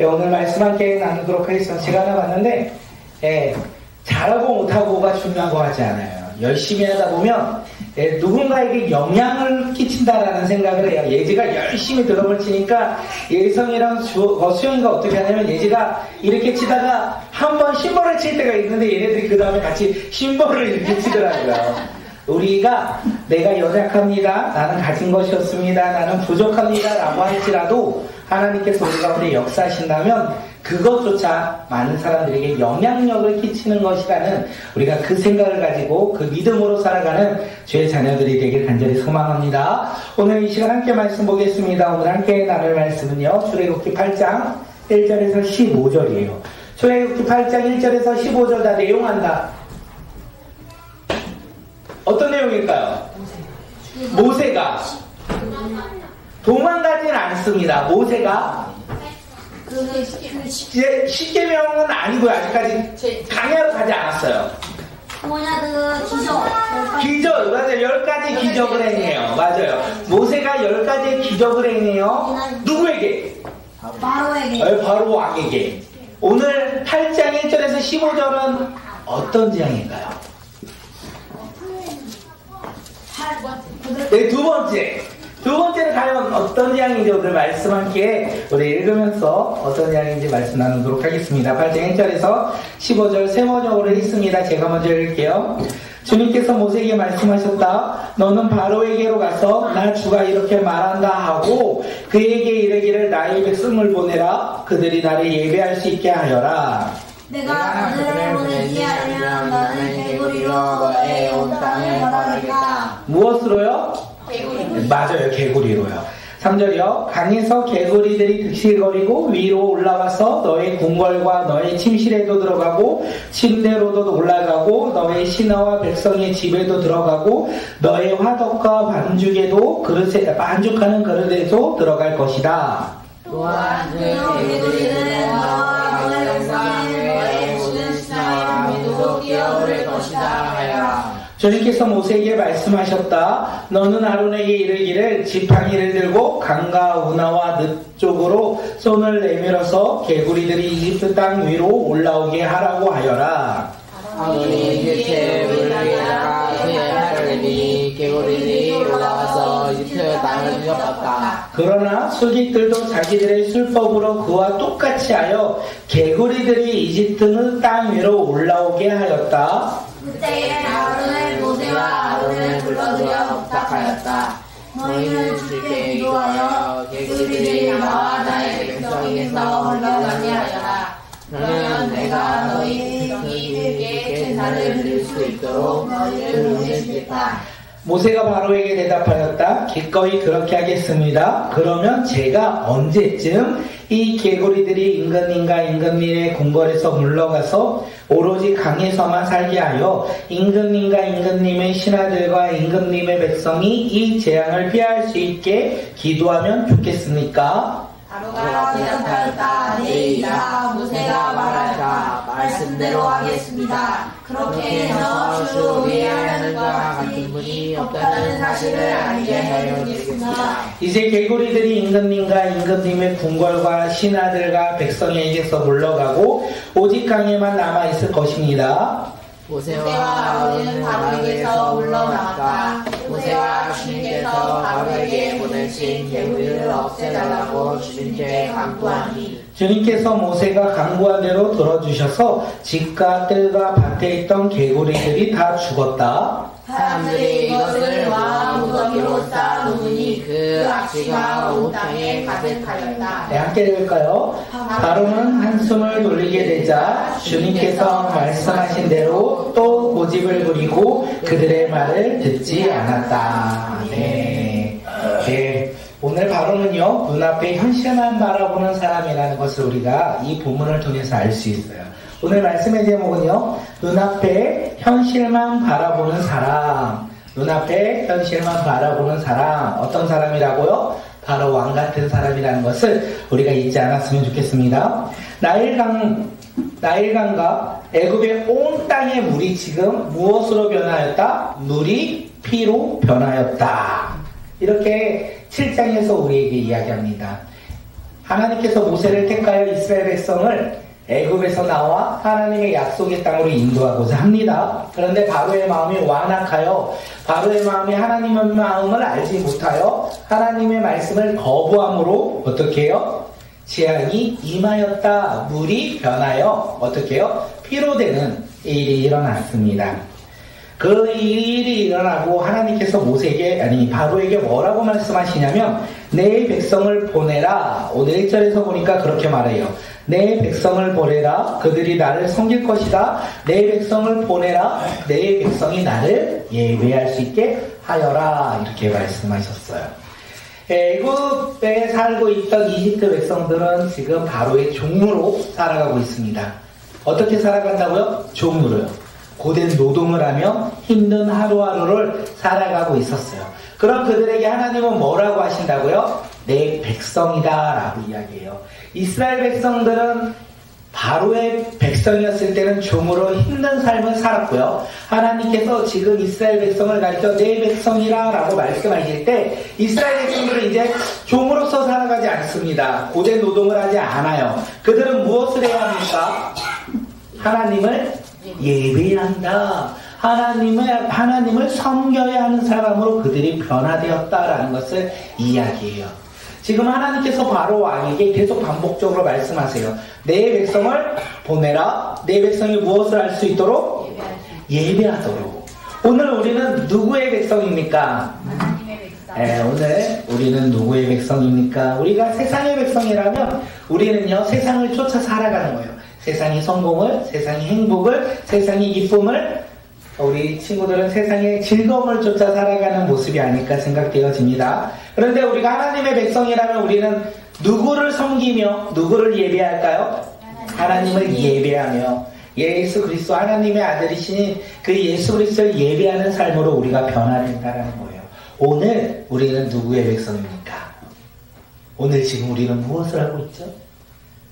오늘 말씀 함께 나누도록 하겠습니다. 제가 하나 봤는데 잘하고 못하고가 중요한 거 같지 않아요. 열심히 하다 보면 누군가에게 영향을 끼친다라는 생각을 해요. 예지가 열심히 드럼을 치니까 예성이랑 수영이가 어떻게 하냐면 예지가 이렇게 치다가 한번 심벌을 칠 때가 있는데 얘네들이 그 다음에 같이 심벌을 이렇게 치더라고요. 우리가 내가 연약합니다. 나는 가진 것이 없습니다. 나는 부족합니다. 라고 할지라도 하나님께서 우리 가운데 역사하신다면 그것조차 많은 사람들에게 영향력을 끼치는 것이라는 우리가 그 생각을 가지고 그 믿음으로 살아가는 주의 자녀들이 되길 간절히 소망합니다. 오늘 이 시간 함께 말씀 보겠습니다. 오늘 함께 나눌 말씀은요. 출애굽기 8장 1절에서 15절이에요. 출애굽기 8장 1절에서 15절 다 내용한다. 어떤 내용일까요? 모세가 도망가지는 않습니다. 모세가 이제 십계명은 아니고요. 아직까지 강야로 가지 않았어요. 기적, 맞아요. 10가지 기적을 행해요. 맞아요. 모세가 10가지의 기적을 행해요. 누구에게? 바로 왕에게. 오늘 8장 1절에서 15절은 어떤 재앙인가요? 네, 두 번째는 과연 어떤 재앙인지 오늘 말씀 함께 우리 읽으면서 어떤 재앙인지 말씀 나누도록 하겠습니다. 8장 1절에서 15절 세 번역으로 읽습니다. 제가 먼저 읽을게요. 주님께서 모세에게 말씀하셨다. 너는 바로에게로 가서 나 주가 이렇게 말한다 하고 그에게 이르기를 나의 백성을 보내라. 그들이 나를 예배할 수 있게 하여라. 내가 그들을 보내지 않으면 나는 개구리로 너의 온 땅을 가르겠다. 무엇으로요? 개구리. 맞아요. 개구리로요. 3절이요. 강에서 개구리들이 득실거리고 위로 올라와서 너의 궁궐과 너의 침실에도 들어가고 침대로도 올라가고 너의 신하와 백성의 집에도 들어가고 너의 화덕과 반죽에도 반죽하는 그릇에도 들어갈 것이다. 또한 그 개구리들은 너와 너의 백성의 너의 모든 신하와 모두 뛰어오를 것이다 하여라. 주님께서 모세에게 말씀하셨다. 너는 아론에게 이르기를 지팡이를 들고 강과 운하와 늪 쪽으로 손을 내밀어서 개구리들이 이집트 땅 위로 올라오게 하라고 하여라. 아론이 이집트 물에다가 그의 팔을 내밀니 개구리들이 올라와서 이집트 땅을 뒤덮었다. 그러나 술객들도 자기들의 술법으로 그와 똑같이 하여 개구리들이 이집트 땅 위로 올라오게 하였다. 그때에 아론을 모세와 아론을 불러들여 부탁하였다. 너희는 주께 기도하여 개구리들이 나와 나의 백성에게서 물러가게 하여라. 그러면 내가 너희에게 제사를 드릴 수 있도록 너희를 보내주겠다. 모세가 바로에게 대답하였다. 기꺼이 그렇게 하겠습니다. 그러면 제가 언제쯤 이 개구리들이 임금님과 임금님의 궁궐에서 물러가서 오로지 강에서만 살게 하여 임금님과 임금님의 신하들과 임금님의 백성이 이 재앙을 피할 수 있게 기도하면 좋겠습니까? 바로가 대답하였다. 네이다. 모세가 말하였다. 말씀대로 하겠습니다. 그렇게 해서 주 위에 하나님과 같은 분이 없다는 사실을 알게 하여 주겠습니다. 이제 개구리들이 임금님과 임금님의 궁궐과 신하들과 백성에게서 물러가고 오직 강에만 남아있을 것입니다. 모세와 아론은 바로에게서 물러나갔다. 모세와 주님께서 바로에게 보내신 개구리를 없애달라고 주님께 간구하니 주님께서 모세가 간구한 대로 들어주셔서 집과 뜰과 밭에 있던 개구리들이 다 죽었다. 사람들이 이것을 와 무더기로 쌓아놓으니 그 악취가 온 땅에 가득하였다. 네, 함께 읽을까요? 바로는 한숨을 돌리게 되자 주님께서 말씀하신 대로 또 고집을 부리고 그들의 말을 듣지 않았다. 네. 네. 오늘 바로는요, 눈앞에 현실만 바라보는 사람이라는 것을 우리가 이 본문을 통해서 알 수 있어요. 오늘 말씀의 제목은요, 눈앞에 현실만 바라보는 사람. 눈앞에 현실만 바라보는 사람. 어떤 사람이라고요? 바로 왕 같은 사람이라는 것을 우리가 잊지 않았으면 좋겠습니다. 나일강과 애굽의 온 땅의 물이 지금 무엇으로 변하였다? 물이 피로 변하였다. 이렇게 7장에서 우리에게 이야기합니다. 하나님께서 모세를 택하여 이스라엘 백성을 애굽에서 나와 하나님의 약속의 땅으로 인도하고자 합니다. 그런데 바로의 마음이 완악하여 바로의 마음이 하나님의 마음을 알지 못하여 하나님의 말씀을 거부함으로 어떻게 해요? 재앙이 임하였다. 물이 변하여 어떻게 해요? 피로 되는 일이 일어났습니다. 그 일이 일어나고 하나님께서 바로에게 뭐라고 말씀하시냐면 내 백성을 보내라. 오늘 1절에서 보니까 그렇게 말해요. 내 백성을 보내라. 그들이 나를 섬길 것이다. 내 백성을 보내라. 내 백성이 나를 예배할 수 있게 하여라. 이렇게 말씀하셨어요. 애굽에 살고 있던 이집트 백성들은 지금 바로의 종으로 살아가고 있습니다. 어떻게 살아간다고요? 종으로요. 고된 노동을 하며 힘든 하루하루를 살아가고 있었어요. 그럼 그들에게 하나님은 뭐라고 하신다고요? 내 백성이다 라고 이야기해요. 이스라엘 백성들은 바로의 백성이었을 때는 종으로 힘든 삶을 살았고요. 하나님께서 지금 이스라엘 백성을 가르쳐 내 백성이라 라고 말씀하실 때 이스라엘 백성들은 이제 종으로서 살아가지 않습니다. 고된 노동을 하지 않아요. 그들은 무엇을 해야 합니까? 하나님을 예배한다. 하나님을 섬겨야 하는 사람으로 그들이 변화되었다라는 것을 이야기해요. 지금 하나님께서 바로 왕에게 계속 반복적으로 말씀하세요. 내 백성을 보내라. 내 백성이 무엇을 할 수 있도록? 예배하도록. 오늘 우리는 누구의 백성입니까? 하나님의 백성. 오늘 우리는 누구의 백성입니까? 우리가 세상의 백성이라면 우리는요, 세상을 쫓아 살아가는 거예요. 세상의 성공을, 세상의 행복을, 세상의 기쁨을, 우리 친구들은 세상의 즐거움을 쫓아 살아가는 모습이 아닐까 생각되어집니다. 그런데 우리가 하나님의 백성이라면 우리는 누구를 섬기며 누구를 예배할까요? 하나님을 예배하며 예수 그리스도 하나님의 아들이신 그 예수 그리스도를 예배하는 삶으로 우리가 변화된다는 거예요. 오늘 우리는 누구의 백성입니까? 오늘 지금 우리는 무엇을 하고 있죠?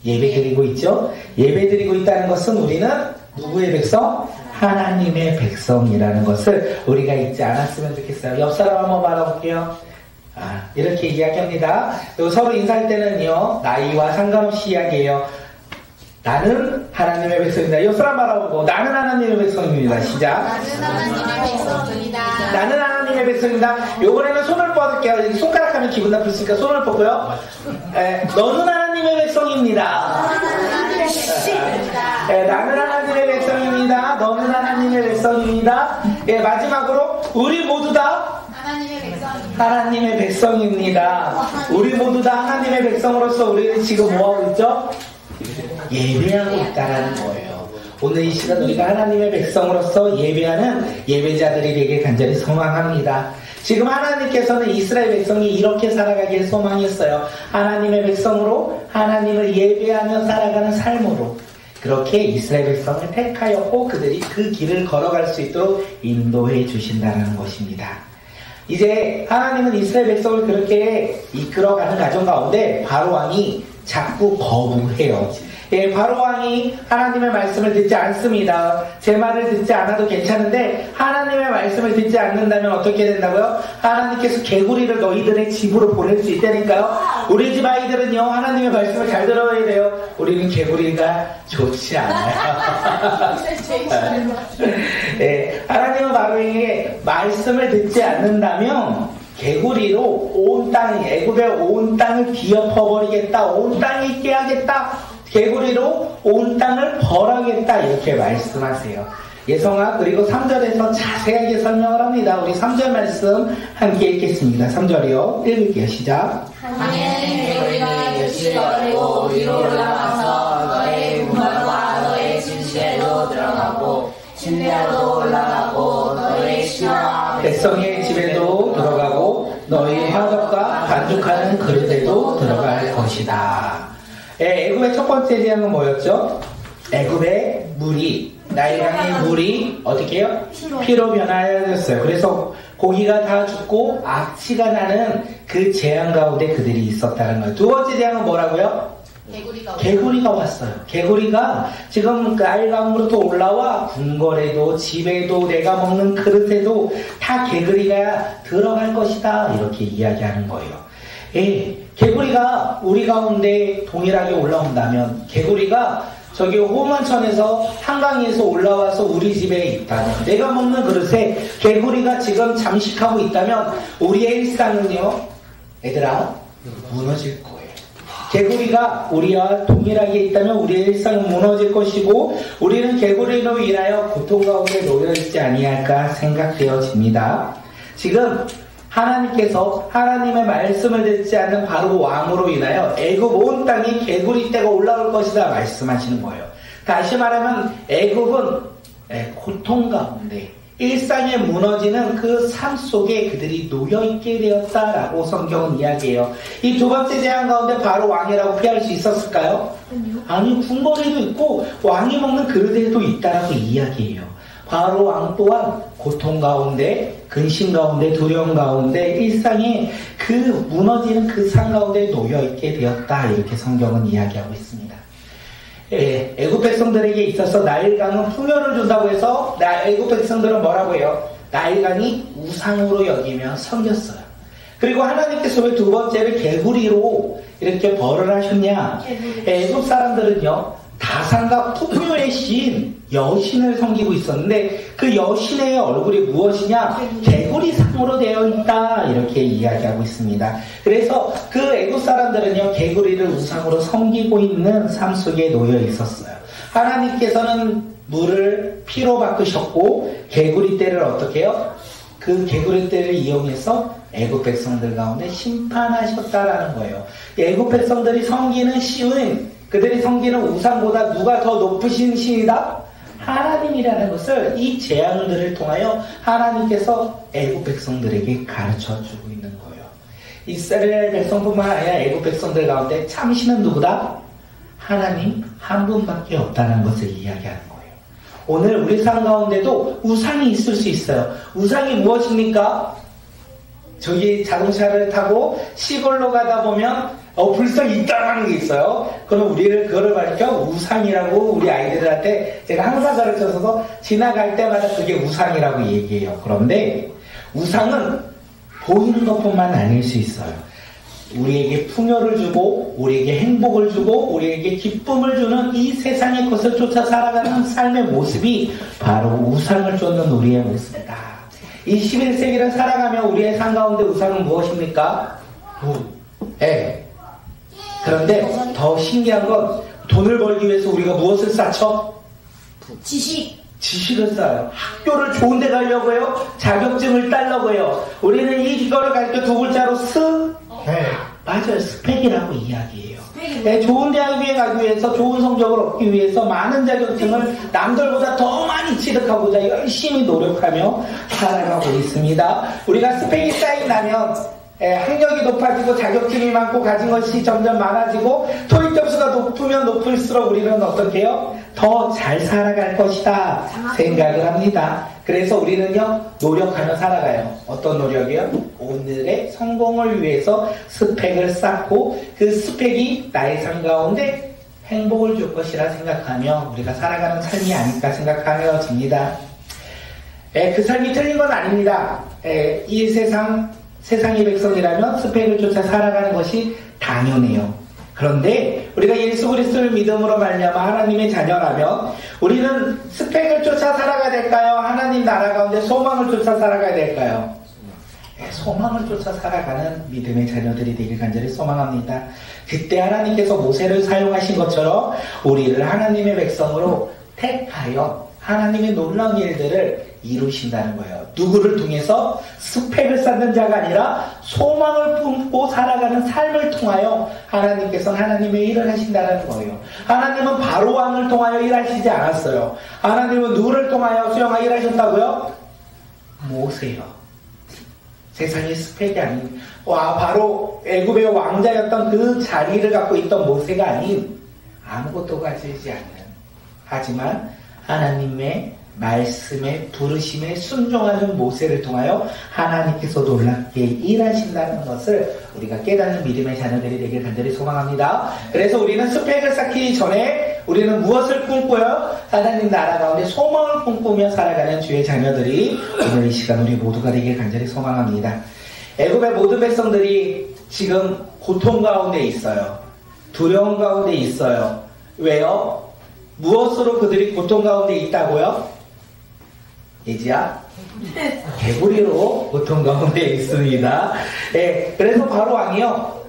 예배드리고 있죠? 예배드리고 있다는 것은 우리는 누구의 백성? 하나님의 백성이라는 것을 우리가 잊지 않았으면 좋겠어요. 옆 사람 한번 말해볼게요. 이렇게 이야기합니다. 서로 인사할 때는요, 나이와 상관없이 이야기해요. 나는 하나님의 백성입니다. 옆 사람 말하고 나는 하나님의 백성입니다. 시작. 나는 하나님의 백성입니다. 나는 하나님의 백성입니다. 요번에는 손을 뻗을게요. 손가락 하면 기분 나쁠 수 있으니까 손을 뻗고요. 너는 하나님의 백성입니다. 나는 하나님의 백성입니다. 너는 하나님의 백성입니다. 마지막으로 우리 모두 다 하나님의 백성입니다. 우리 모두 다 하나님의 백성으로서 우리는 지금 뭐하고 있죠? 예배하고 있다는 거예요. 오늘 이 시간 우리가 하나님의 백성으로서 예배하는 예배자들이 되길 간절히 소망합니다. 지금 하나님께서는 이스라엘 백성이 이렇게 살아가길 소망했어요. 하나님의 백성으로 하나님을 예배하며 살아가는 삶으로 그렇게 이스라엘 백성을 택하였고 그들이 그 길을 걸어갈 수 있도록 인도해 주신다는 것입니다. 이제 하나님은 이스라엘 백성을 그렇게 이끌어가는 과정 가운데 바로 왕이 자꾸 거부해요. 바로 왕이 하나님의 말씀을 듣지 않습니다. 제 말을 듣지 않아도 괜찮은데 하나님의 말씀을 듣지 않는다면 어떻게 된다고요? 하나님께서 개구리를 너희들의 집으로 보낼 수 있다니까요. 우리 집 아이들은요, 하나님의 말씀을 잘 들어야 돼요. 우리는 개구리가 좋지 않아요. 하나님은 바로에게 말씀을 듣지 않는다면 개구리로 온 땅, 애굽의 온 땅을 뒤엎어버리겠다. 온 땅에 있게 하겠다. 개구리로 온 땅을 벌하겠다. 이렇게 말씀하세요. 예성아, 그리고 3절에서 자세하게 설명을 합니다. 우리 3절 말씀 함께 읽겠습니다. 3절이요. 읽을게요. 시작. 하나님의 개구리가 열심히 거리고 위로 올라가서 너의 문화와 너의 침실에도 들어가고 침대로 올라가고 너의 신화와 백성의 집에도 들어가고 너희 화덕과 반죽하는 그릇에도 들어갈 것이다. 애굽의 첫 번째 재앙은 뭐였죠? 애굽의 물이, 나일강의 물이 어떻게 해요? 피로 변화하였어요. 그래서 고기가 다 죽고 악취가 나는 그 재앙 가운데 그들이 있었다는 거예요. 두 번째 재앙은 뭐라고요? 개구리가 왔어요. 개구리가 지금 나일강으로부터 올라와 궁궐에도 집에도 내가 먹는 그릇에도 다 개구리가 들어갈 것이다. 이렇게 이야기하는 거예요. 예, 개구리가 우리 가운데 동일하게 올라온다면, 개구리가 저기 호문천에서 한강에서 올라와서 우리 집에 있다면, 내가 먹는 그릇에 개구리가 지금 잠식하고 있다면 우리의 일상은요, 얘들아, 무너질 거예요. 개구리가 우리와 동일하게 있다면 우리의 일상은 무너질 것이고, 우리는 개구리로 인하여 고통 가운데 놓여있지 아니할까 생각되어집니다. 지금 하나님께서 하나님의 말씀을 듣지 않는 바로 왕으로 인하여 애굽 온 땅이 개구리 떼가 올라올 것이다 말씀하시는 거예요. 다시 말하면 애굽은 고통 가운데 일상에 무너지는 그 삶 속에 그들이 놓여있게 되었다라고 성경은 이야기해요. 이 두 번째 재앙 가운데 바로 왕이라고 피할 수 있었을까요? 아니, 궁궐에도 있고 왕이 먹는 그릇에도 있다라고 이야기해요. 바로 왕 또한 고통 가운데, 근심 가운데, 두려움 가운데, 일상에 그 무너지는 그 삶 가운데 놓여있게 되었다, 이렇게 성경은 이야기하고 있습니다. 애굽 백성들에게 있어서 나일강은 풍요를 준다고 해서 애굽 백성들은 뭐라고 해요? 나일강이 우상으로 여기며 섬겼어요. 그리고 하나님께서 왜 두 번째를 개구리로 이렇게 벌을 하셨냐? 애굽 사람들은요, 다산과 풍요의 신 여신을 섬기고 있었는데 그 여신의 얼굴이 무엇이냐? 개구리상으로 되어 있다, 이렇게 이야기하고 있습니다. 그래서 그 애굽 사람들은요, 개구리를 우상으로 섬기고 있는 삶 속에 놓여 있었어요. 하나님께서는 물을 피로 바꾸셨고 개구리 떼를 어떻게 해요? 그 개구리 떼를 이용해서 애굽 백성들 가운데 심판하셨다라는 거예요. 애굽 백성들이 섬기는 신은, 그들이 섬기는 우상보다 누가 더 높으신 신이다? 하나님이라는 것을 이 재앙들을 통하여 하나님께서 애굽 백성들에게 가르쳐주고 있는 거예요. 이스라엘 백성뿐만 아니라 애굽 백성들 가운데 참신은 누구다? 하나님 한 분밖에 없다는 것을 이야기하는 거예요. 오늘 우리 삶 가운데도 우상이 있을 수 있어요. 우상이 무엇입니까? 저기 자동차를 타고 시골로 가다 보면 불상 이따라는 게 있어요. 그럼 우리를 그거를 가르쳐 우상이라고 우리 아이들한테 제가 항상 가르쳐서 지나갈 때마다 그게 우상이라고 얘기해요. 그런데 우상은 보이는 것뿐만 아닐 수 있어요. 우리에게 풍요를 주고 우리에게 행복을 주고 우리에게 기쁨을 주는 이 세상의 것을 쫓아 살아가는 삶의 모습이 바로 우상을 쫓는 우리의 모습이다. 이 21세기를 살아가며 우리의 삶 가운데 우상은 무엇입니까? 그런데 더 신기한 건 돈을 벌기 위해서 우리가 무엇을 쌓죠? 지식을 쌓아요. 학교를 좋은 데 가려고 해요. 자격증을 따려고 해요. 우리는 이거를 가르쳐 두 글자로 맞아요. 스펙이라고 이야기해요. 좋은 대학에 가기 위해서, 좋은 성적을 얻기 위해서 많은 자격증을 남들보다 더 많이 취득하고자 열심히 노력하며 살아가고 있습니다. 우리가 스펙이 쌓인다면 학력이 높아지고 자격증이 많고 가진 것이 점점 많아지고 토익 점수가 높으면 높을수록 우리는 어떻게 해요? 더 잘 살아갈 것이다 생각을 합니다. 그래서 우리는요, 노력하며 살아가요. 어떤 노력이요? 오늘의 성공을 위해서 스펙을 쌓고 그 스펙이 나의 삶 가운데 행복을 줄 것이라 생각하며 우리가 살아가는 삶이 아닐까 생각하여집니다. 그 삶이 틀린 건 아닙니다. 이 세상의 백성이라면 스펙을 쫓아 살아가는 것이 당연해요. 그런데 우리가 예수 그리스도를 믿음으로 말미암아 하나님의 자녀라면 우리는 스펙을 쫓아 살아가야 될까요? 하나님 나라 가운데 소망을 쫓아 살아가야 될까요? 소망을 쫓아 살아가는 믿음의 자녀들이 되길 간절히 소망합니다. 그때 하나님께서 모세를 사용하신 것처럼 우리를 하나님의 백성으로 택하여 하나님의 놀라운 일들을 이루신다는 거예요. 누구를 통해서? 스펙을 쌓는 자가 아니라 소망을 품고 살아가는 삶을 통하여 하나님께서는 하나님의 일을 하신다는 거예요. 하나님은 바로 왕을 통하여 일하시지 않았어요. 하나님은 누구를 통하여 수영하여 일하셨다고요? 모세요. 세상의 스펙이 아닌, 바로 애굽의 왕자였던 그 자리를 갖고 있던 모세가 아닌 아무것도 가지지 않는, 하지만 하나님의 말씀에 부르심에 순종하는 모세를 통하여 하나님께서 놀랍게 일하신다는 것을 우리가 깨닫는 믿음의 자녀들이 되길 간절히 소망합니다. 그래서 우리는 스펙을 쌓기 전에 우리는 무엇을 꿈꿔요? 하나님 나라 가운데 소망을 꿈꾸며 살아가는 주의 자녀들이 오늘 이 시간 우리 모두가 되길 간절히 소망합니다. 애굽의 모든 백성들이 지금 고통 가운데 있어요. 두려움 가운데 있어요. 왜요? 무엇으로 그들이 고통 가운데 있다고요? 예지야? 개구리로 고통 가운데 있습니다. 예, 그래서 바로 왕이요.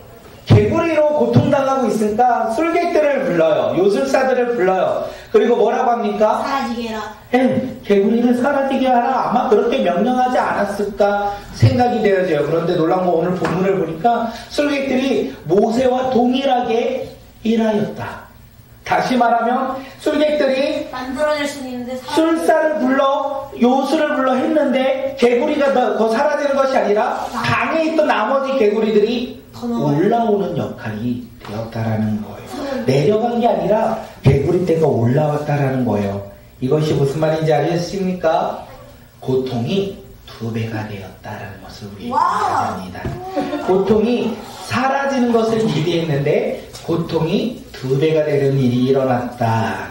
개구리로 고통당하고 있으니까 술객들을 불러요. 요술사들을 불러요. 그리고 뭐라고 합니까? 사라지게 해라. 개구리를 사라지게 하라. 아마 그렇게 명령하지 않았을까 생각이 되어져요. 그런데 놀라운 거 오늘 본문을 보니까 술객들이 모세와 동일하게 일하였다. 다시 말하면 술객들이 만들어낼 수 있는데 술사를 불러 요술을 불러 했는데 개구리가 더 사라지는 것이 아니라 강에 있던 나머지 개구리들이 올라오는 역할이 되었다라는 거예요. 내려간 게 아니라 개구리 떼가 올라왔다라는 거예요. 이것이 무슨 말인지 아셨습니까? 고통이 2배가 되었다라는 것을 우리에게 말합니다. 고통이 사라지는 것을 기대했는데 고통이 2배가 되는 일이 일어났다.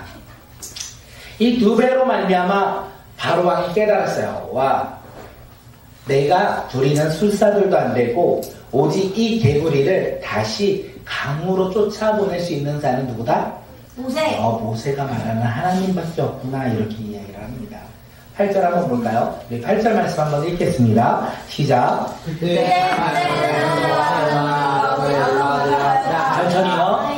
이 2배로 말미암아 바로 왕이 깨달았어요. 와, 내가 부리는 술사들도 안 되고 오직 이 개구리를 다시 강으로 쫓아보낼 수 있는 자는 누구다? 모세. 모세가 말하는 하나님밖에 없구나, 이렇게 이야기를 합니다. 8절 한번 볼까요? 우리 8절 말씀 한번 읽겠습니다. 시작. 천천히요.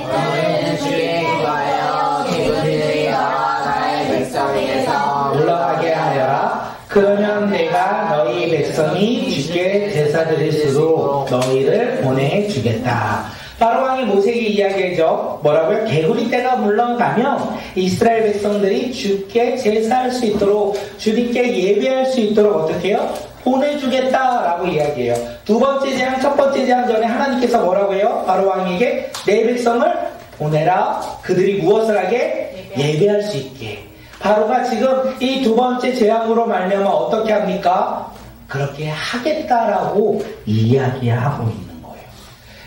올라가게 하여라. 그러면 내가 너희 백성이 주께 제사 드릴 수록 너희를 보내주겠다. 바로 왕이 모세에게 이야기하죠. 뭐라고요? 개구리 떼가 물러가면 이스라엘 백성들이 주께 제사할 수 있도록, 주님께 예배할 수 있도록 어떻게 해요? 보내주겠다라고 이야기해요. 두 번째 재앙, 첫 번째 재앙 전에 하나님께서 뭐라고 해요? 바로 왕에게 내 백성을 보내라. 그들이 무엇을 하게? 예배할 수 있게. 바로가 지금 이 두 번째 재앙으로 말미암아 어떻게 합니까? 그렇게 하겠다라고 이야기하고 있는 거예요.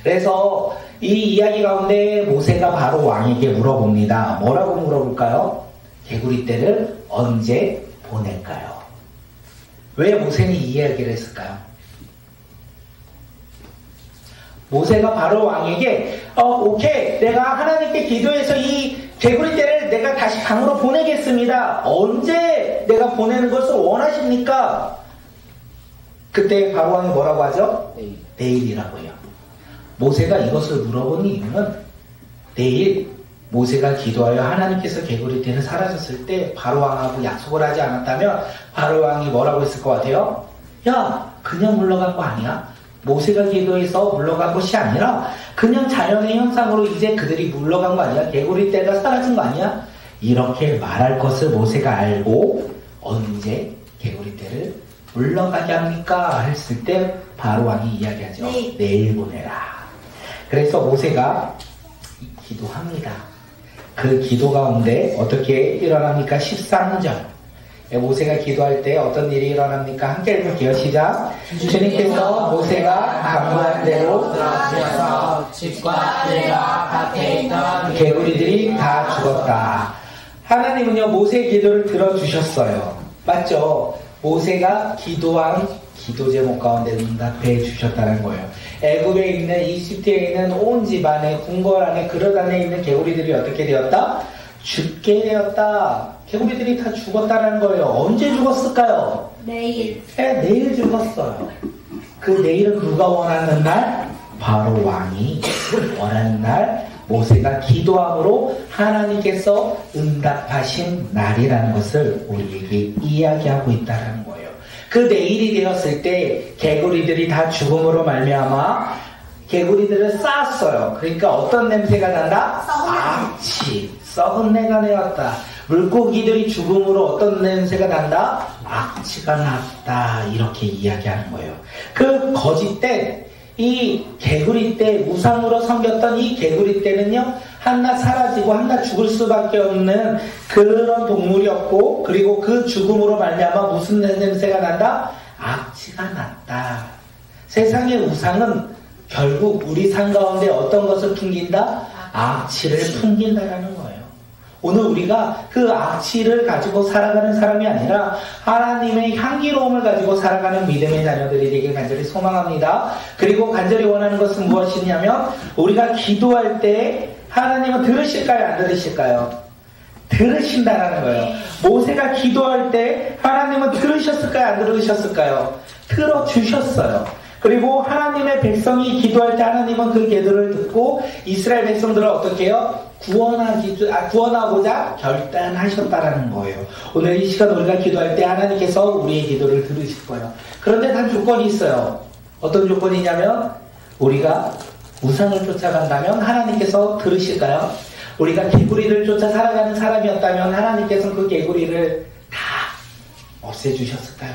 그래서 이 이야기 가운데 모세가 바로 왕에게 물어봅니다. 뭐라고 물어볼까요? 개구리 떼를 언제 보낼까요? 왜 모세는 이 이야기를 했을까요? 모세가 바로 왕에게 오케이, 내가 하나님께 기도해서 이 개구리 떼를 내가 다시 강으로 보내겠습니다. 언제 내가 보내는 것을 원하십니까? 그때 바로 왕이 뭐라고 하죠? 내일이라고 해요. 모세가 이것을 물어본 이유는 내일 모세가 기도하여 하나님께서 개구리 떼는 사라졌을 때 바로 왕하고 약속을 하지 않았다면 바로 왕이 뭐라고 했을 것 같아요? 야, 그냥 물러간 거 아니야? 모세가 기도해서 물러간 것이 아니라 그냥 자연의 현상으로 이제 그들이 물러간 거 아니야? 개구리 떼가 사라진 거 아니야? 이렇게 말할 것을 모세가 알고 언제 개구리 떼를 물러가게 합니까? 했을 때 바로 왕이 이야기하죠. 내일 보내라. 그래서 모세가 기도합니다. 그 기도 가운데 어떻게 일어납니까? 13절. 모세가 기도할 때 어떤 일이 일어납니까? 함께 읽을게요. 시작. 주님께서 모세가 강구한 대로 들어주셔서 집과 들과 밭에 있던 개구리들이 다 죽었다. 하나님은요, 모세의 기도를 들어주셨어요. 맞죠? 모세가 기도한 기도 제목 가운데 응답해 주셨다는 거예요. 애굽에 있는, 이집트에 있는 온 집안에, 궁궐 안에, 그릇 안에 있는 개구리들이 어떻게 되었다? 죽게 되었다. 개구리들이 다 죽었다는 거예요. 언제 죽었을까요? 내일. 내일 죽었어요. 그 내일은 누가 원하는 날? 바로 왕이 원하는 날, 모세가 기도함으로 하나님께서 응답하신 날이라는 것을 우리에게 이야기하고 있다는 거예요. 그 내일이 되었을 때 개구리들이 다 죽음으로 말미암아 개구리들을 쌌어요. 그러니까 어떤 냄새가 난다? 악취, 썩은 내가 내었다. 물고기들이 죽음으로 어떤 냄새가 난다? 악취가 났다. 이렇게 이야기하는 거예요. 그 거짓된 이 개구리 떼, 우상으로 섬겼던 이 개구리 떼는요, 하나 사라지고 하나 죽을 수밖에 없는 그런 동물이었고, 그리고 그 죽음으로 말미암아 무슨 냄새가 난다? 악취가 났다. 세상의 우상은 결국 우리 삶 가운데 어떤 것을 풍긴다? 악취를 풍긴다라는 거예요. 오늘 우리가 그 악취를 가지고 살아가는 사람이 아니라 하나님의 향기로움을 가지고 살아가는 믿음의 자녀들이 되길 간절히 소망합니다. 그리고 간절히 원하는 것은 무엇이냐면 우리가 기도할 때 하나님은 들으실까요? 안 들으실까요? 들으신다라는 거예요. 모세가 기도할 때 하나님은 들으셨을까요? 안 들으셨을까요? 들어주셨어요. 그리고 하나님의 백성이 기도할 때 하나님은 그 기도를 듣고 이스라엘 백성들을 어떻게 해요? 구원하고자 결단하셨다라는 거예요. 오늘 이 시간 우리가 기도할 때 하나님께서 우리의 기도를 들으실 거예요. 그런데 단 조건이 있어요. 어떤 조건이냐면 우리가 우상을 쫓아간다면 하나님께서 들으실까요? 우리가 개구리를 쫓아 살아가는 사람이었다면 하나님께서는 그 개구리를 다 없애주셨을까요?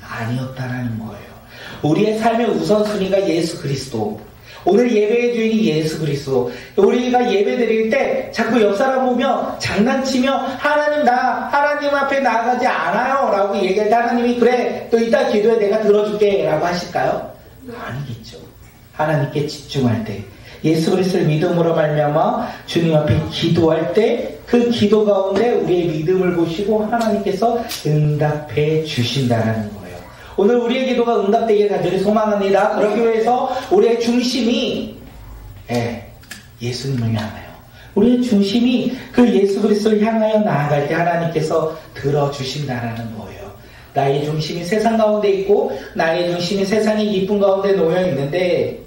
아니었다라는 거예요. 우리의 삶의 우선순위가 예수 그리스도. 오늘 예배의 주인이 예수 그리스도. 우리가 예배 드릴 때 자꾸 옆 사람 보며 장난치며 하나님 나 하나님 앞에 나아가지 않아요 라고 얘기할 때 하나님이 그래 또 이따 기도해 내가 들어줄게 라고 하실까요? 아니겠죠. 하나님께 집중할 때 예수 그리스도를 믿음으로 말미암아 주님 앞에 기도할 때 그 기도 가운데 우리의 믿음을 보시고 하나님께서 응답해 주신다는 거예요. 오늘 우리의 기도가 응답되길 간절히 소망합니다. 그러기 위해서 우리의 중심이 예수님을 향하여 우리의 중심이 그 예수 그리스도를 향하여 나아갈 때 하나님께서 들어주신다는 거예요. 나의 중심이 세상 가운데 있고 나의 중심이 세상의 기쁨 가운데 놓여 있는데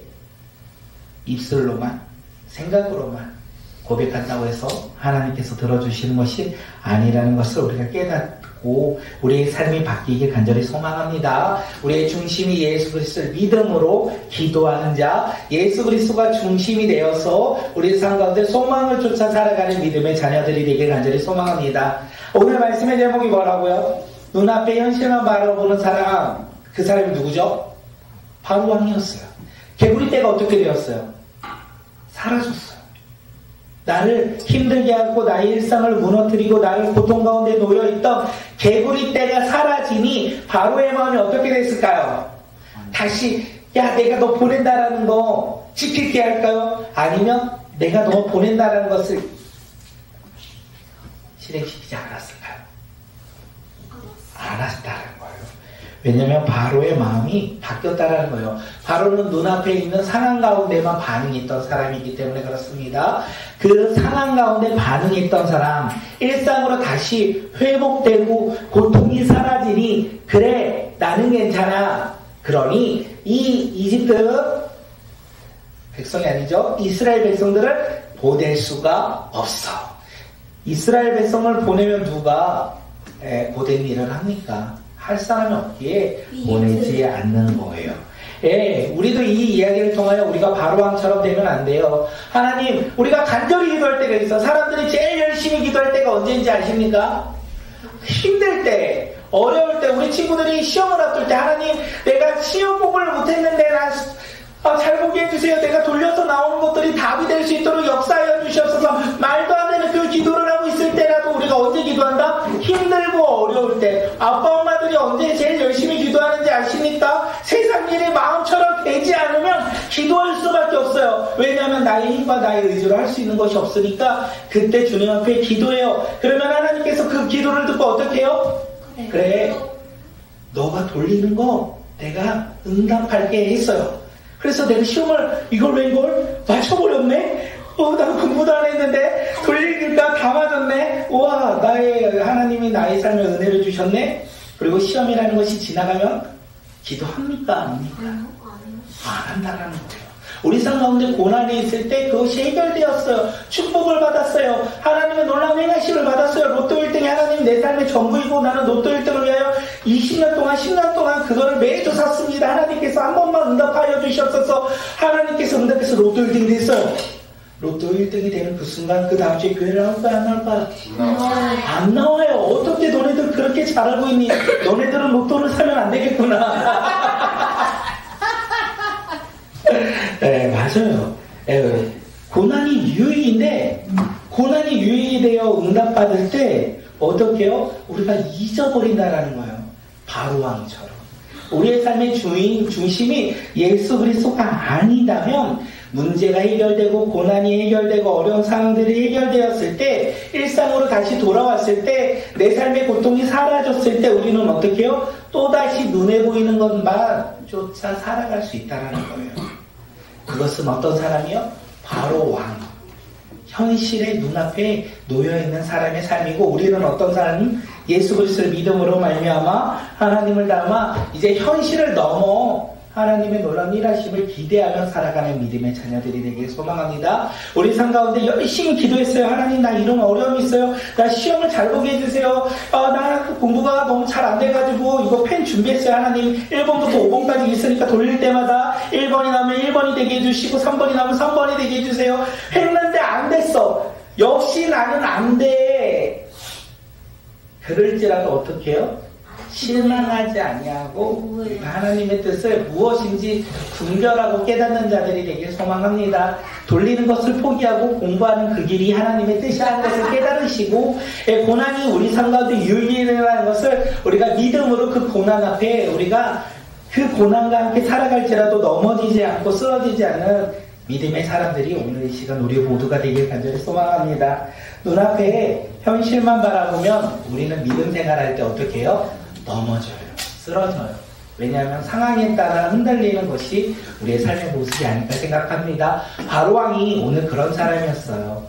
입술로만 생각으로만 고백한다고 해서 하나님께서 들어주시는 것이 아니라는 것을 우리가 깨닫고 우리의 삶이 바뀌길 간절히 소망합니다. 우리의 중심이 예수 그리스도를 믿음으로 기도하는 자, 예수 그리스도가 중심이 되어서 우리 삶 가운데 소망을 쫓아 살아가는 믿음의 자녀들이 되길 간절히 소망합니다. 오늘 말씀의 제목이 뭐라고요? 눈앞에 현실만 바라보는 사람, 그 사람이 누구죠? 바로 왕이었어요. 개구리 떼가 어떻게 되었어요? 사라졌어요. 나를 힘들게 하고 나의 일상을 무너뜨리고 나를 고통 가운데 놓여있던 개구리 떼가 사라지니 바로의 마음이 어떻게 됐을까요? 다시 내가 너 보낸다라는 거 지킬게 할까요? 아니면 내가 너 보낸다라는 것을 실행시키지 않았을까요? 않았다는 거예요. 왜냐하면 바로의 마음이 바뀌었다라는 거예요. 바로는 눈앞에 있는 상황 가운데만 반응했던 사람이기 때문에 그렇습니다. 그 상황 가운데 반응했던 사람, 일상으로 다시 회복되고 고통이 사라지니 그래 나는 괜찮아. 그러니 이 이집트 백성이 아니죠. 이스라엘 백성들을 보낼 수가 없어. 이스라엘 백성을 보내면 누가 고된 일을 합니까? 할 사람이 없기에 보내지 않는 거예요. 우리도 이 이야기를 통하여 우리가 바로왕처럼 되면 안 돼요. 하나님, 우리가 간절히 기도할 때가 있어. 사람들이 제일 열심히 기도할 때가 언제인지 아십니까? 힘들 때, 어려울 때, 우리 친구들이 시험을 앞둘 때 하나님, 내가 시험 공부를 못했는데 잘 보게 해주세요. 내가 돌려서 나오는 것들이 답이 될 수 있도록 역사하여 주시옵소서. 말도 안 되는 그 기도를 하고 있을 때라도 우리가 언제 기도한다? 힘들고 어려울 때. 아빠 엄마들이 언제 제일 열심히 기도하는지 아십니까? 세상 일이 마음처럼 되지 않으면 기도할 수밖에 없어요. 왜냐하면 나의 힘과 나의 의지로 할 수 있는 것이 없으니까 그때 주님 앞에 기도해요. 그러면 하나님께서 그 기도를 듣고 어떻게 해요? 그래, 너가 돌리는 거 내가 응답할게 했어요. 그래서 내가 시험을 이걸 맞춰버렸네? 나는 공부도 안 했는데 돌리니까 다 맞았네? 우와, 하나님이 나의 삶에 은혜를 주셨네? 그리고 시험이라는 것이 지나가면 기도합니까? 안 합니까? 안 한다라는 거예요. 우리 삶 가운데 고난이 있을 때 그것이 해결되었어요. 축복을 받았어요. 하나님의 놀라운 행하심을 받았어요. 로또 1등이 하나님 내 삶의 전부이고 나는 로또 1등을 위하여 20년 동안 10년 동안 그거를 매주 샀습니다. 하나님께서 한 번만 응답하여 주셨어서 하나님께서 응답해서 로또 1등이 됐어요. 로또 1등이 되는 그 순간 그 다음 주에 교회를 나올까요? 안 나올까요? 안 나와요. 어떻게 너네들 그렇게 잘하고 있니? 너네들은 로또를 사면 안 되겠구나. 네, 맞아요. 고난이 유익인데 고난이 유익이 되어 응답받을 때 어떻게 해요? 우리가 잊어버린다라는 거예요. 바로왕처럼. 우리의 삶의 중심이 예수 그리스도가 아니다면 문제가 해결되고 고난이 해결되고 어려운 상황들이 해결되었을 때 일상으로 다시 돌아왔을 때 내 삶의 고통이 사라졌을 때 우리는 어떻게 해요? 또다시 눈에 보이는 것만 쫓아 살아갈 수 있다는 거예요. 그것은 어떤 사람이요? 바로 왕. 현실의 눈앞에 놓여있는 사람의 삶이고 우리는 어떤 사람은 예수 그리스도를 믿음으로 말미암아 하나님을 닮아 이제 현실을 넘어 하나님의 놀라운 일하심을 기대하며 살아가는 믿음의 자녀들이 되길 소망합니다. 우리 삶 가운데 열심히 기도했어요. 하나님 나 이런 어려움이 있어요. 나 시험을 잘 보게 해주세요. 나 공부가 너무 잘 안 돼가지고 이거 펜 준비했어요. 하나님 1번부터 5번까지 있으니까 돌릴 때마다 1번이 나오면 1번이 되게 해주시고 3번이 나오면 3번이 되게 해주세요. 했는데 안 됐어. 역시 나는 안 돼. 그럴지라도 어떻게 해요? 실망하지 아니하고 하나님의 뜻을 무엇인지 분별하고 깨닫는 자들이 되길 소망합니다. 돌리는 것을 포기하고 공부하는 그 길이 하나님의 뜻이라는 것을 깨달으시고 고난이 우리 삶 가운데 유익이라는 것을 우리가 믿음으로 그 고난 앞에 우리가 그 고난과 함께 살아갈지라도 넘어지지 않고 쓰러지지 않는 믿음의 사람들이 오늘 이 시간 우리 모두가 되길 간절히 소망합니다. 눈앞에 현실만 바라보면 우리는 믿음 생활할 때 어떻게 해요? 넘어져요. 쓰러져요. 왜냐하면 상황에 따라 흔들리는 것이 우리의 삶의 모습이 아닐까 생각합니다. 바로왕이 오늘 그런 사람이었어요.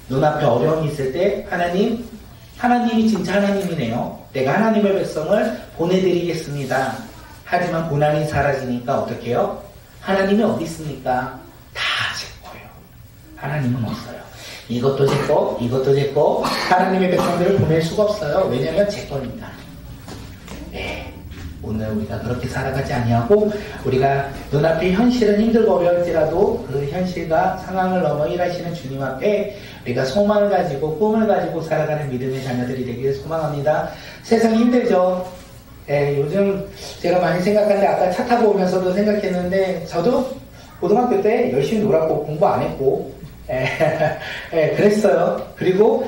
눈앞에 어려움이 있을 때 하나님이 진짜 하나님이네요. 내가 하나님의 백성을 보내드리겠습니다. 하지만 고난이 사라지니까 어떻게 해요? 하나님이 어디 있습니까? 다 제 거예요. 하나님은 없어요. 이것도 제 거, 이것도 제 거. 하나님의 백성들을 보낼 수가 없어요. 왜냐하면 제 거니까. 네, 오늘 우리가 그렇게 살아가지 아니하고 우리가 눈앞에 현실은 힘들고 어려울지라도 그 현실과 상황을 넘어 일하시는 주님 앞에 우리가 소망을 가지고 꿈을 가지고 살아가는 믿음의 자녀들이 되기를 소망합니다. 세상이 힘들죠. 네, 요즘 제가 많이 생각하는데 아까 차 타고 오면서도 생각했는데 저도 고등학교 때 열심히 놀았고 공부 안 했고 그랬어요. 그리고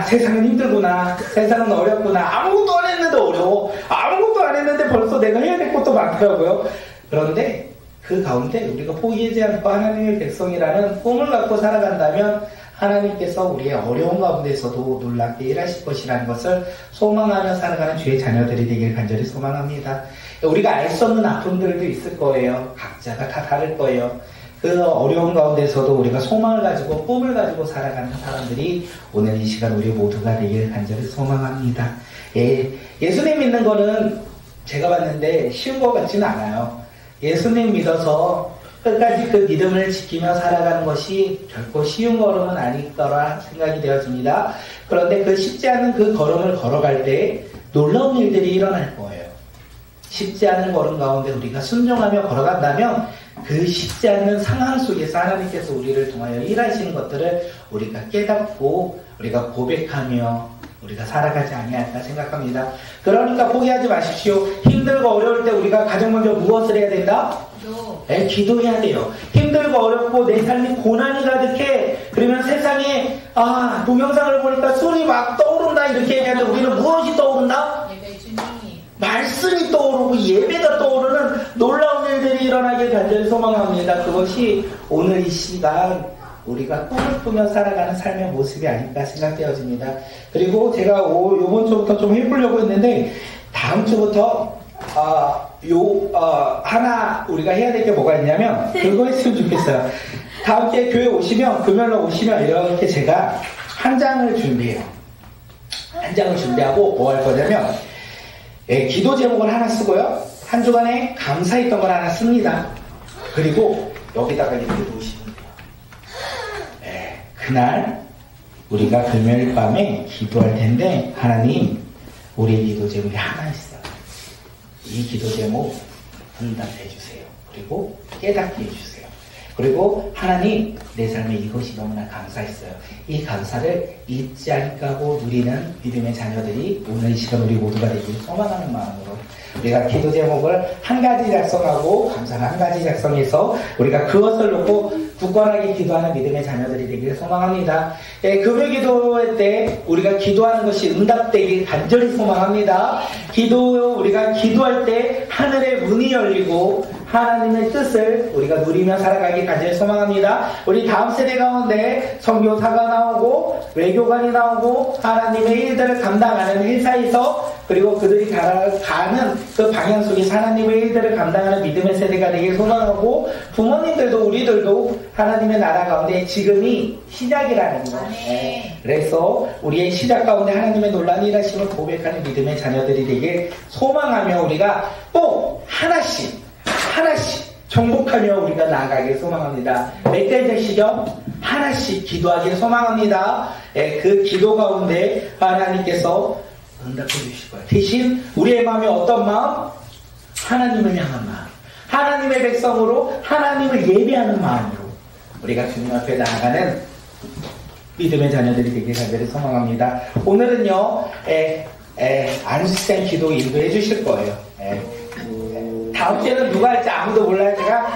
세상은 힘들구나, 세상은 어렵구나, 아무것도 안 했는데 어려워, 아무것도 안 했는데 벌써 내가 해야 될 것도 많더라고요. 그런데 그 가운데 우리가 포기하지 않고 하나님의 백성이라는 꿈을 갖고 살아간다면 하나님께서 우리의 어려운 가운데서도 놀랍게 일하실 것이라는 것을 소망하며 살아가는 주의 자녀들이 되길 간절히 소망합니다. 우리가 알 수 없는 아픔들도 있을 거예요. 각자가 다 다를 거예요. 그 어려운 가운데서도 우리가 소망을 가지고 꿈을 가지고 살아가는 사람들이 오늘 이 시간 우리 모두가 되길 간절히 소망합니다. 예수님 믿는 거는 제가 봤는데 쉬운 것 같지는 않아요. 예수님 믿어서 끝까지 그 믿음을 지키며 살아가는 것이 결코 쉬운 걸음은 아닐 거라 생각이 되어집니다. 그런데 그 쉽지 않은 그 걸음을 걸어갈 때 놀라운 일들이 일어날 거예요. 쉽지 않은 걸음 가운데 우리가 순종하며 걸어간다면 그 쉽지 않은 상황 속에서 하나님께서 우리를 통하여 일하시는 것들을 우리가 깨닫고 우리가 고백하며 우리가 살아가지 아니할까 생각합니다. 그러니까 포기하지 마십시오. 힘들고 어려울 때 우리가 가장 먼저 무엇을 해야 된다? 기도해야 돼요. 힘들고 어렵고 내 삶이 고난이 가득해. 그러면 세상에 동영상을 보니까 술이 막 떠오른다 이렇게 얘기하는데 우리는 무엇이 떠오른다? 말씀이 떠오르고 예배가 떠오르는 놀라운 일들이 일어나길 간절히 소망합니다. 그것이 오늘 이 시간 우리가 꿈을 꾸며 살아가는 삶의 모습이 아닐까 생각되어집니다. 그리고 제가 요번 주부터 좀 해보려고 했는데 다음 주부터 하나 우리가 해야 될 게 뭐가 있냐면 그거 했으면 좋겠어요. 다음 주에 교회 오시면 금요일로 오시면 이렇게 제가 한 장을 준비해요. 한 장을 준비하고 뭐 할 거냐면 기도 제목을 하나 쓰고요. 한 주간에 감사했던 걸 하나 씁니다. 그리고 여기다가 이렇게 놓으시면 돼요. 그날 우리가 금요일 밤에 기도할 텐데 하나님 우리 기도 제목이 하나 있어요. 이 기도 제목 응답해 주세요. 그리고 깨닫게 해주세요. 그리고 하나님 내 삶에 이것이 너무나 감사했어요. 이 감사를 잊지 않고 누리는 믿음의 자녀들이 오늘 이 시간 우리 모두가 되기를 소망하는 마음으로 우리가 기도 제목을 한 가지 작성하고 감사를 한 가지 작성해서 우리가 그것을 놓고 굳건하게 기도하는 믿음의 자녀들이 되기를 소망합니다. 금요 기도할 때 우리가 기도하는 것이 응답되길 간절히 소망합니다. 우리가 기도할 때 하늘의 문이 열리고 하나님의 뜻을 우리가 누리며 살아가기 간절히 소망합니다. 우리 다음 세대 가운데 선교사가 나오고 외교관이 나오고 하나님의 일들을 감당하는 일사에서 그리고 그들이 가는 그 방향 속에서 하나님의 일들을 감당하는 믿음의 세대가 되길 소망하고 부모님들도 우리들도 하나님의 나라 가운데 지금이 시작이라는 거. 그래서 우리의 시작 가운데 하나님의 놀라운 일하심을 고백하는 믿음의 자녀들이 되길 소망하며 우리가 꼭 하나씩 정복하며 우리가 나아가길 소망합니다. 몇 달 되시죠? 하나씩 기도하길 소망합니다. 그 기도 가운데 하나님께서 응답해 주실 거예요. 대신 우리의 마음이 어떤 마음? 하나님을 향한 마음. 하나님의 백성으로 하나님을 예배하는 마음으로 우리가 주님 앞에 나아가는 믿음의 자녀들이 되길 간절히 소망합니다. 오늘은요, 안수생 기도 인도해 주실 거예요. 다음 주에는 누가 할지 아무도 몰라요. 제가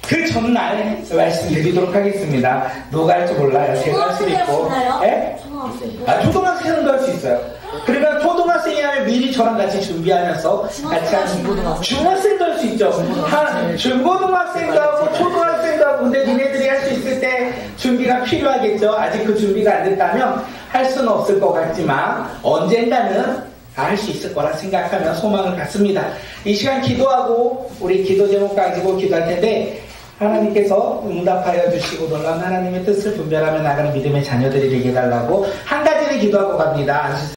그 전날 말씀드리도록 하겠습니다. 누가 할지 몰라요. 제가 할 수도 있고. 초등학생은 할 수 있어요. 그러면 초등학생이 하면 미리 저랑 같이 준비하면서 같이 하는 중학생도 할 수 있죠. 중고등학생도 하고 초등학생도 하고. 근데 니네들이 할 수 있을 때 준비가 필요하겠죠. 아직 그 준비가 안 됐다면 할 수는 없을 것 같지만 언젠가는 다 할 수 있을 거라 생각하며 소망을 갖습니다. 이 시간 기도하고 우리 기도 제목 가지고 기도할 텐데 하나님께서 응답하여 주시고 놀라운 하나님의 뜻을 분별하며 나가는 믿음의 자녀들이 되게 해달라고 한 가지를 기도하고 갑니다.